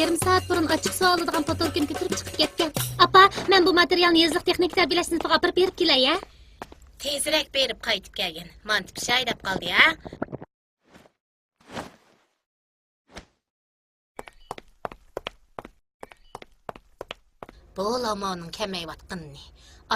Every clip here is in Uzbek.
yarim soat burun ochiq suv oladigan potolkani ko'tarib chiqib ketgan. Apa, men bu materialni yezliq texnik tarbiyalash sinfiga olib berib kelay, ya. Tezroq berib qaytib kelgin. Mantib shaydab qoldi, ya. Bu lamoning kamayayotganini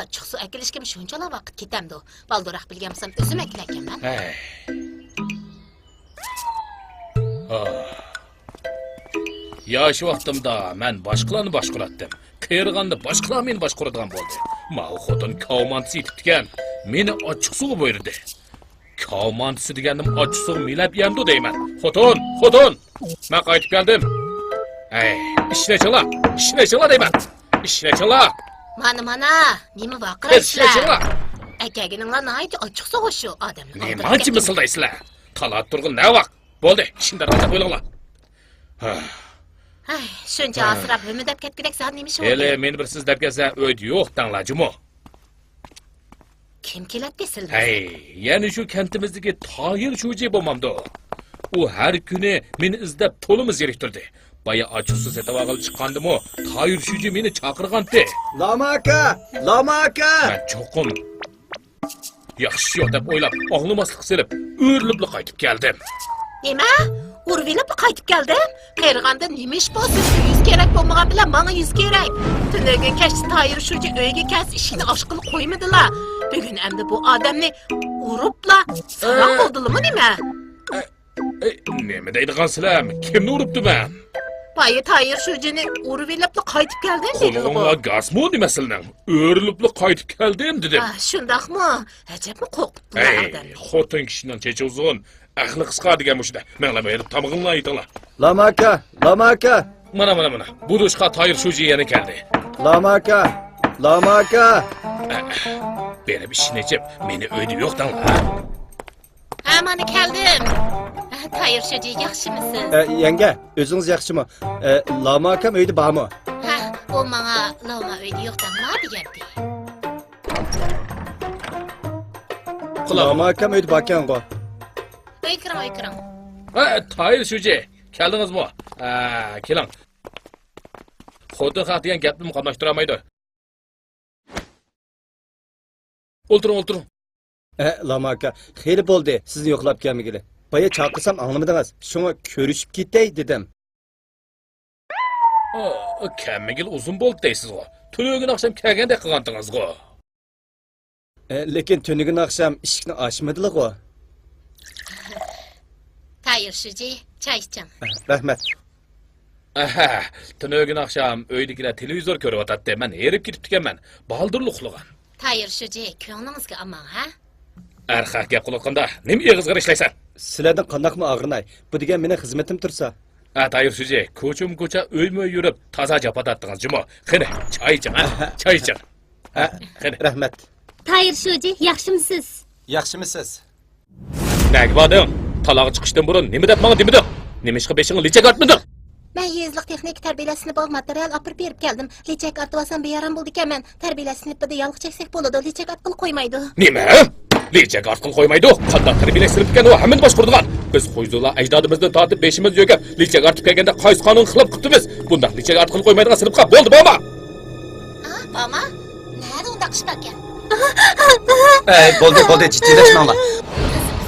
ochiq suv akilishga shunchalar vaqt ketamdi. Balduroq bilgansam o'zim akilakanman. Yosh vaqtimda men boshqalarni boshqaratdim. Qiyirganda boshqalar meni boshqaradigan bo'ldi. Ma'u xotin kovmantisi etibgan. Meni ochiq suvga buyurdi. Kovmantisi deganim ochiq suv milab yamdi deyman. Xotin. Men qaytib keldim. Ishla deyman. Ishla. Mana, nima vaqirashlar? Akagininglar naydi ochiq suv shu odamni. Nimachi misildaysizlar? Talat turg'un ne vaqt? Bo'ldi, ishingdan rahat bo'linglar. Shuncha asrab himidab ketgidek sen nima shu? Hele, men bir siz deb kelsa o'ydi yo'q tanlajimo. Kim keladi desizlar? Ya'ni shu kentimizdagi Toyir Sho'ji bo'lmamdi. U har kuni meni izlab to'limiz yeriktirdi. Baya ochiq suv setib olib chiqqandimi, Toyir Sho'ji meni chaqirgandi. Lamaka! Men cho'qim yaxshi yo'q deb o'ylab, og'lamaslik silib, o'rlibli qaytib keldim. Nima? Urvilib qaytib keldim. Qirg'anda nima ish bo'lsa, 100 kerak bo'lmagan bilan menga 100 kerak. Tunaga kech Toyir Sho'ji uyga kelsa ishini oshqil qo'ymadilar. Bugun endi bu odamni uribla, saroq qo'ldilimi nima? Nima deydigansizlar? Kimni uribdi men? Bayi Toyir Sho'jini urvilib qaytib keldim dedi. Qo'lingga gazmi demasizlar? O'rlibli qaytib keldim dedim. Shundaqmi? Ajabmi qo'rqitdilar odamni. Xotin kishining chechi uzun, aqli qisqa degan mushda. Menga berib tamog'ingni aytinglar. Lamaka! Mana. Bu dushqa Toyir Sho'ji yana keldi. Lamaka! Berib ishini ichib, meni o'ydi yo'qdanlar. Mana keldim. Toyir Sho'ji yaxshimisiz? Yenge, o'zingiz yaxshimi? Lamakam uyda bormi? U menga lama uyda yo'qdanma degandi. Lamakam uyda borkan-ku. O'ykiring. Toyir Sho'ji, keldingizmi? Keling. Xotin haq degan gapni muqamlashtirolmaydi. O'tiring. Lamaka, xeyli bo'ldi sizni yo'qlab kelmagili. Baya chaqirsam anglamadingiz. Shunga ko'rishib ketay dedim. Kelmagil uzun bo'ldi deysiz-ku. Tunugun oqsham kelgandek qilgandingiz-ku. Lekin tunugun oqsham eshikni ochmadilar-ku. Toyir Sho'ji, choy iching. Rahmat. Tunugun oqsham uydagilar televizor ko'rib o'tadi. Men erib ketib ekanman. Baldirli uxlagan. Toyir Sho'ji, ko'nglingizga aman, ha? Arxaq gap qilganda nima eg'izg'ir ishlaysan? Sizlardan qandoqmi og'rinay? Bu degan meni xizmatim tursa. Toyir Sho'ji, ko'cha o'ymoy yurib, toza japotatdingiz jimo. Qani, choy iching. Qani. Rahmat. Toyir Sho'ji, yaxshimisiz? Yaxshimisiz? Nega bording? Taloq chiqishdan burun nima deb menga demiding? Nima ishqa beshingni lichak artmading? Men yezliq texnik tarbiyalasini bog' material olib berib keldim. Lichak artibasam beyaram bo'ldi ekan men. Tarbiyalasini bida yolg'iz cheksak bo'ladi, lichak artqil qo'ymaydi. Nima? Lichak artqil qo'ymaydi? Qanday tarbiyalasini ekan u hammani boshqurdilar. Biz qo'ydilar ajdodimizdan tortib beshimiz yo'gab, lichak artib kelganda qaysi qonun xilop qilibmiz. Bunday lichak artqil qo'ymaydigan sinfqa bo'ldi bo'lma? Mama, nima unda qishib ekan? Bo'ldi, jiddiyleşmanglar.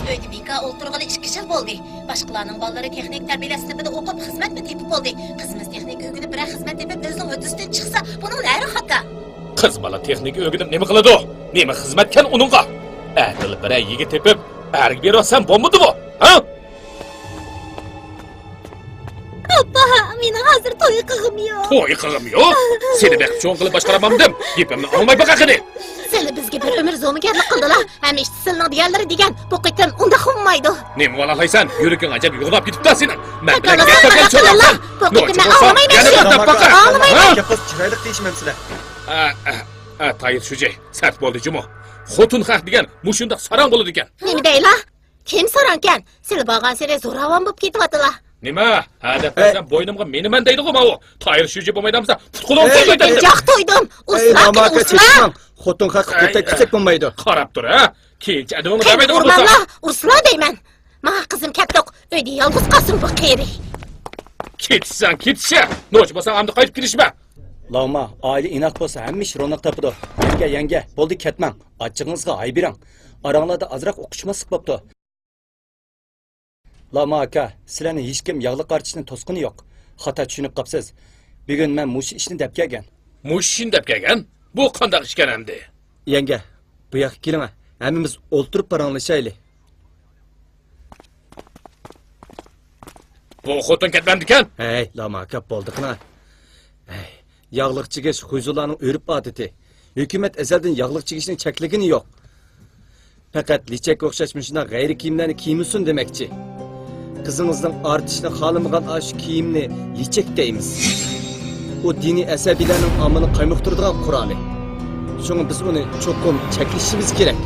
Uyda beka o'ltirg'ili 2 yil bo'ldi. Boshqalarning bolalari texnik tarbiyalasini bida o'qib xizmatmi tepib bo'ldi. Qizimiz texnik o'g'ini bir xizmat tepib o'zining o'tisidan chiqsa, buning nari xato. Qiz bola texnik o'g'ini nima qiladi? Nima xizmatkan uningga? Aql bir yigit tepib, arg berasam bo'lmadi bu? Ha? Appa, meni hozir to'y qilg'im yo'q. To'y qilg'im yo'q? Seni baqib cho'ng qilib boshqaramadim. Gapimni olmay baqaqini. Seni bizga bir umr zo'migarlik qildilar. Ham ishchisilning deganlari degan, bu qitim unda xunmaydi. Nima valalaysan? Yuraging ajab yo'qlab ketibdi seni. Men bilan gapirgan cho'g'lar. Bu qitim men olmayman. Gapos chiroyli deyishmamsizlar. Toyir Sho'ji, sart bo'ldi jimo. Xotin haq degan mushunda sarang bo'ladi ekan. Nima deylar? Kim sarankan? Sil borgan seni zo'ravon bo'lib ketyaptilar. Nima? Hadab qilsam bo'ynimga meniman deydi-ku ma u. Toyir Sho'ji bo'lmaydimsa, tutqulib qo'ymaydi. Joq to'ydim. Uslan. Xotin haq qilib ketsak bo'lmaydi. Qarab tur, ha? Keyinchi adamni demaydi bo'lsa. Uslan deyman. Men qizim katta uyda yolg'iz qolsin bu qeri. Ketsan, ketsa. Noch bo'lsang, hamda qaytib kirishma. Lama, aile inak bo'lsa hamma ish ro'naq topidi. Yanga, bo'ldi ketmang. Achchig'ingizga ay bering. Aranglarda azroq o'qishmaslik bo'pti. Lama aka, sizlarni hech kim yog'li qarchishni to'sqini yo'q. Xato tushunib qopsiz. Bugun men mush ishni deb kelgan. Mush ishni deb kelgan? Bu qanday ishkan hamdi? Yanga, bu yoqqa keling. Hammamiz o'ltirib paranglashayli. Bu xotin ketmamdikan? Hey, lama aka bo'ldi qana. Hey, yog'liq chekish huzurlarning o'rib odati. Hukumat azaldan yog'liq chekishning chekligini yo'q. Faqat lichak o'xshash shuna g'ayri kiyimlarni kiymisin demoqchi. Qizingizning ortishni xolamagan ash kiyimni lichak deymiz. O diniy asabiylarning omini qaymoqtiradigan quroli. Shunga biz uni cho'qim cheklashimiz kerak.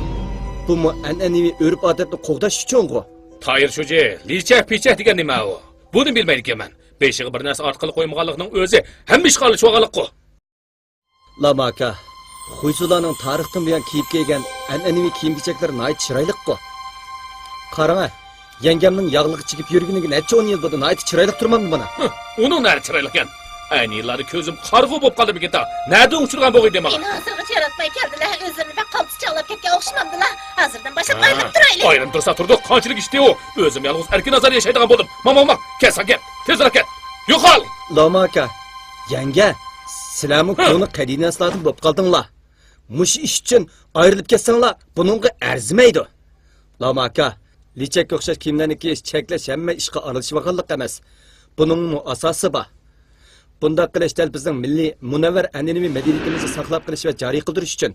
Bu mu an'anaviy o'rib odatni qo'g'dash uchun-ku. Tayir sho'ji, lichak-pichak degan nima u? Buni bilmaydi ekanman. Beshig'i bir narsa ortqili qo'ymaganlikning o'zi hamma ish qilish o'g'aliq-ku. Lama aka, Xuysularning tarixdan buyon kiyib kelgan an'anaviy kiyim-kechaklar nihoyat chiroyli-ku. Qarang, yangamning yog'liq chigib yurganiga necha 10 yil bo'ldi, nihoyat chiroyli turmammi buni? Uning nari chiroyli ekan. Ayni yillari ko'zim qarg'u bo'lib qoldi bu keta. Nada uchirgan bo'g'ay demaga. Meni hozirgacha yaratmay keldilar. O'zlarini da qaltis chaqlab ketgan o'xshamadilar. Hozirdan boshlab aylanib turaylik. Aylanib tursa turdi, qanchalik ishdi u. O'zim yolg'iz erkin nazar yashaydigan bo'ldim. Mama, kelsa ket. Tezroq ket. Yo'qol. Lama aka, yanga, sizlarmi kuni qadinaslardan bo'lib qoldinglar. Mush ish uchun ayrilib ketsanglar, buningga arzimaydi. Lama aka, lichak o'xshash kiyimlarni kiyish cheklash hamma ishga aralashmaganlik emas. Buning asosi bor. Bundaq qilish dal bizning milliy munavvar an'anaviy madaniyatimizni saqlab qolish va joriy qildirish uchun.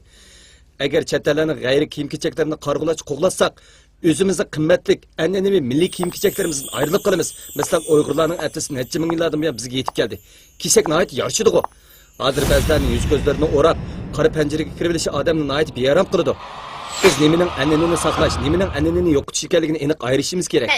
Agar chet ellarning g'ayri kiyim-kechaklarini qarg'ulash qo'g'lasak, o'zimizning qimmatli an'anaviy milliy kiyim-kechaklarimizni ayrilib qolamiz. Masalan, Uyg'urlarning atisi necha ming yillardan buyon bizga yetib keldi. Kiysak nihoyat yarishidi-ku. Hozir ba'zilarning yuz ko'zlarini o'rab, qora panjaraga kirib olishi odamni nihoyat bearam qiladi. Biz nimaning an'anani saqlash, nimaning an'anani yo'qotish ekanligini aniq ayirishimiz kerak.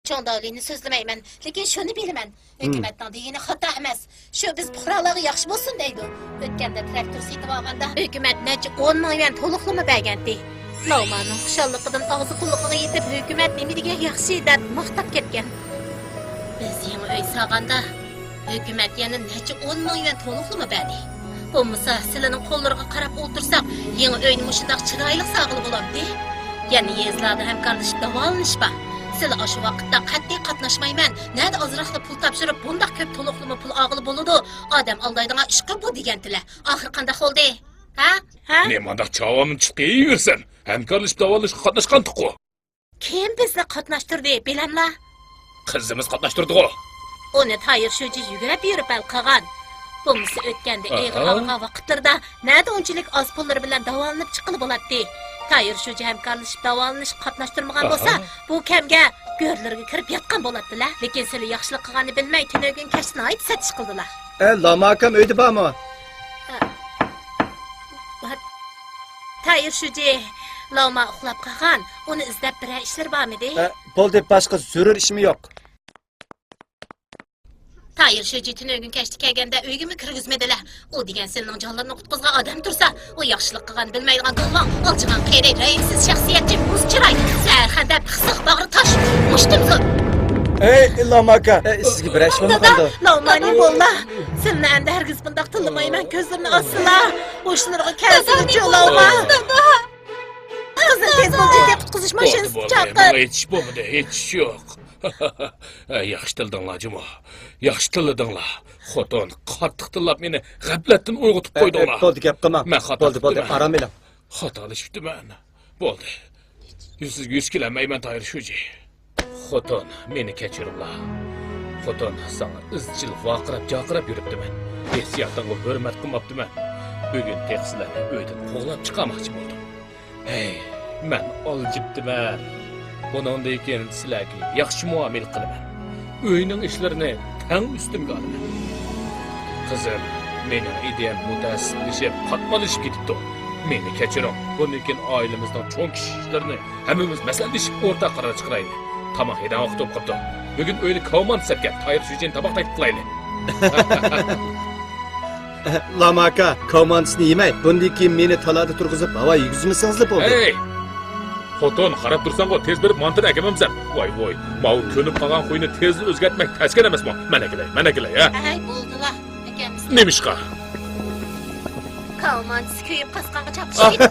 Cho'ndolini so'zlamayman, lekin shuni bilaman. Hukumatning degani xato emas. Shu biz fuqarolarga yaxshi bo'lsin deydi. O'tganda traktor setib olganda hukumat necha 10 ming yuan to'liqlama bergandi. Lawmaning xushalligidan og'zi qulog'iga yetib, hukumat nima degan yaxshi deb maqtab ketgan. Biz yangi uy solganda hukumat yana necha 10 ming yuan to'liqlama berdi. Bo'lmasa, sizlarning qo'llariga qarab o'tirsak, yangi uyni mushundaq chiroyli sog'ilib bo'ladi. Yana yezlarda hamkorlashib davolanish bor. Sizlar o'sha vaqtda qat'iy qatnashmayman. Nada ozroqla pul topshirib, bundaq ko'p to'liqlama pul og'ili bo'ladi. Odam aldaydigan ishqa bu degandilar. Oxir qanday bo'ldi? Ha? Nemanda chavamni chiqayversin. Hamkorlashib davolashga qatnashgan-ku. Kim bizni qatnashtirdi, bilamla? Qizimiz qatnashtirdi-ku. Uni tayir sho'ji yugurib yurib qolgan. Bo'lmasa o'tganda eg'ir olgan vaqtlarda nada unchalik oz pullar bilan davolanib chiqilib bo'ladi. Tayir sho'ji hamkorlashib davolanish qatnashtirmagan bo'lsa, bu kamga go'rlarga kirib yotgan bo'ladilar. Lekin sizlar yaxshilik qilganini bilmay, tunagan kashni ayt satish qildilar. Lama akam uyda bormi? Tayir sho'ji Lama uxlab qolgan. Uni izlab birar ishlar bormidi? Bo'ldi, boshqa zarur ishim yo'q. Tayir sho'ji tunagan kashni kelganda uygimi kirgizmadilar. U degan senning jonlarini qutqizgan odam tursa, u yaxshilik qilgan bilmaydigan do'lon, olchigan qiyri, raysiz shaxsiyatchi, muz chiroy, sarxanda pixsiq bag'ri tosh, mushtimzor. Ey, Lama aka, sizga bir ish bo'lmadi. Lomani bo'lla. Senni endi hargiz bundoq tilmayman, ko'zlarini osila. O'shlarga kelsin, Loma. Qizim tez bo'ldi, qutqizish mashinasi chaqir. Hech bo'lmadi, hech yo'q. Yaxshi tildinglar, Juma. Yaxshi tildinglar. Xotin qattiq tillab meni g'aflatdan uyg'otib qo'ydinglar. Bo'ldi, gap qilma. Men xato bo'ldi, aram elam. Xatolashibdiman. Bo'ldi. Sizga yuz kelmayman, Tayir sho'ji. Xotin, meni kechiringlar. Xotin, sana izchil vaqirab-jaqirab yuribdiman. Hisiyotimga hurmat qilmabdiman. Bugun texsizlarni uydan qo'g'lab chiqarmoqchi bo'ldim. Hey, men oljibdiman. Bundan keyin sizlarga yaxshi muomala qilaman. Uyning ishlarini tang ustimga olaman. Qizim, mening ideyam mutassiblashib, qatmalashib ketibdi. Meni kechiring. Bundan keyin oilamizning cho'ng ishlarini hammamiz maslahatlashib o'rta qaror chiqaraylik. Tamam, yedan vaqt o'qibdi. Bugun uyni komand sepga Tayir sho'jini taboq tayib qilaylik. Lama aka, komandasini yemay, bundan keyin meni talada turg'izib, havo yugizmasangizlar bo'ldi. Hey! Xotin, qarab tursan-ku, tez berib mantir akamamsan. Voy, mau ko'nib qolgan xuyni tez o'zgartmak taskin emasmi? Mana kelay, ha. Ay, bo'ldilar. Akamiz Nemishqa? kalmanchisi kuyib qasqanqa chapishibdi.